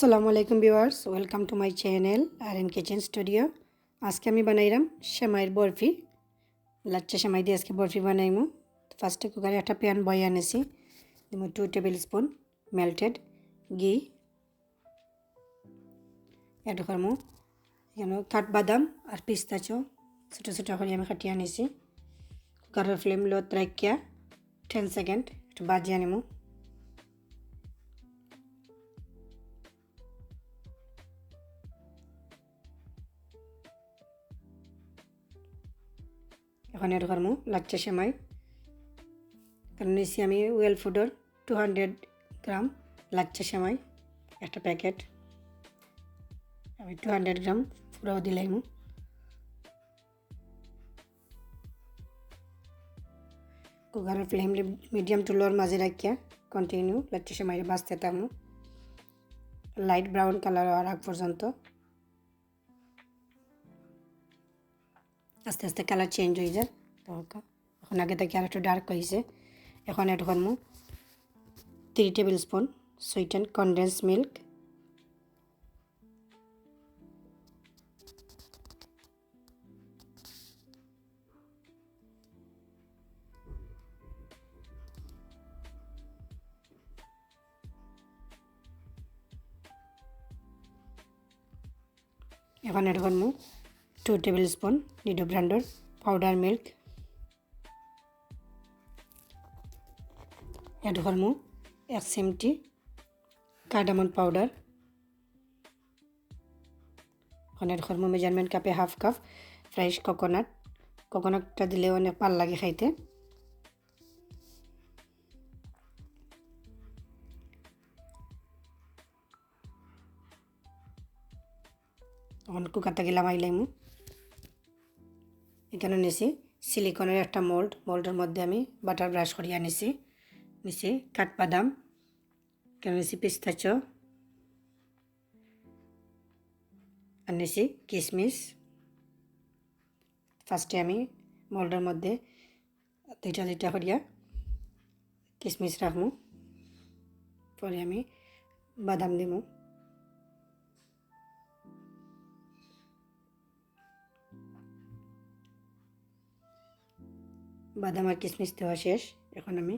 আসসালামু আলাইকুম viewers, welcome to my channel R N kitchen studio. আজকে আমি বানাইলাম সেমাইয়ের বরফি। লাচ্চা সেমাই দিয়ে আজকে বরফি বানাইমু। ফার্স্টে কুকারে একটা প্যান বয়ে আনেছি, দিব 2 টেবিল স্পুন মেল্টেড ঘি, এড করমু এখানে কাঠবাদাম আর পিস্তাচো ছোটো ছোটো করে আমি কাটিয়ে আনিছি। কুকারের ফ্লেম লোত রাখিয়া 10 সেকেন্ড একটু বাজিয়ে আনিমু। এখন এড করমু লাচ্চা সেমাই। কারণ নিচ্ছি আমি ওয়েল ফুডের 200 গ্রাম লাচ্চা সেমাই, একটা প্যাকেট আমি 200 গ্রাম পুরো দিলাইমু। কুকারের ফ্লেম মিডিয়াম টু লোর মাঝে রাখিয়া কন্টিনিউ লাচ্চা সেমাই বাজতে থাকমু লাইট ব্রাউন কালার হওয়ার আগ পর্যন্ত। আস্তে আস্তে কালার চেঞ্জ হয়ে যায়, তো এখন আগে থেকে আর একটু ডার্ক হয়েছে। এখন এড করমু 3 tablespoon sweetened condensed milk, এখন এড করমু 2 টেবিল স্পুন নিডো ব্র্যান্ডের পাউডার মিল্ক, এড করমু 1 চিমটি কার্ডামন পাউডার, এখন এড করমু মেজারমেন্ট কাপে হাফ কাপ ফ্রেশ কোকোনাটটা দিলে অনেক ভালো লাগে খাইতে। এখন কুকারটা গেলাম আইলাইমু। এখানে নিছি সিলিকনের একটা মোল্ডের মধ্যে আমি বাটার ব্রাশ করিয়া নিছি কাঠবাদাম, এখানে নিছি পিস্তাচো আর নিছি কিশমিশ। ফার্স্টে আমি মোল্ডের মধ্যে দুইটা করিয়া কিশমিশ রাখবো, পরে আমি বাদাম দিব। বাদাম আর কিশমিশ দেওয়া শেষ। এখন আমি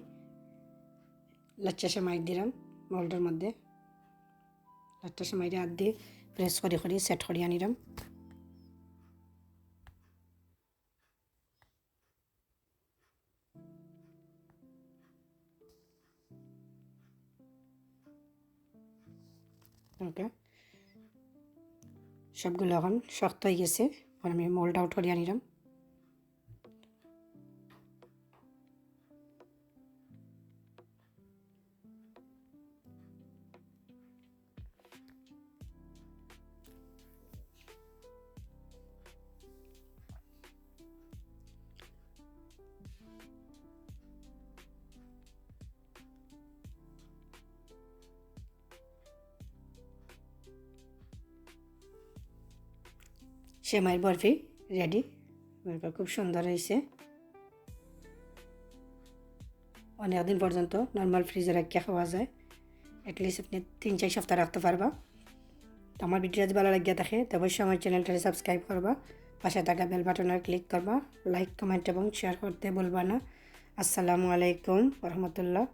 লাচ্চা সেমাই দিলাম মোল্ডের মধ্যে। লাচ্চা সেমাইটা হাত দিয়ে প্রেস করে সেট করিয়া নিলাম। ওকে, সবগুলো এখন শক্ত হয়ে গেছে। এখন আমি মোল্ড আউট করিয়া নিলাম। সেমাইয়ের বরফি রেডি। খুব সুন্দর হয়েছে। অনেকদিন পর্যন্ত নর্মাল ফ্রিজে রাখিয়া খাওয়া যায়। অ্যাটলিস্ট আপনি 3-4 সপ্তাহ রাখতে পারবা। তো আমার ভিডিও যদি ভালো লাগিয়া থাকে তো অবশ্যই আমার চ্যানেলটাকে সাবস্ক্রাইব করবা, পাশে থাকা বেল বাটনে ক্লিক করবা, লাইক কমেন্ট এবং শেয়ার করতে ভুলবা না। আসসালামু আলাইকুম ওয়া রাহমাতুল্লাহ।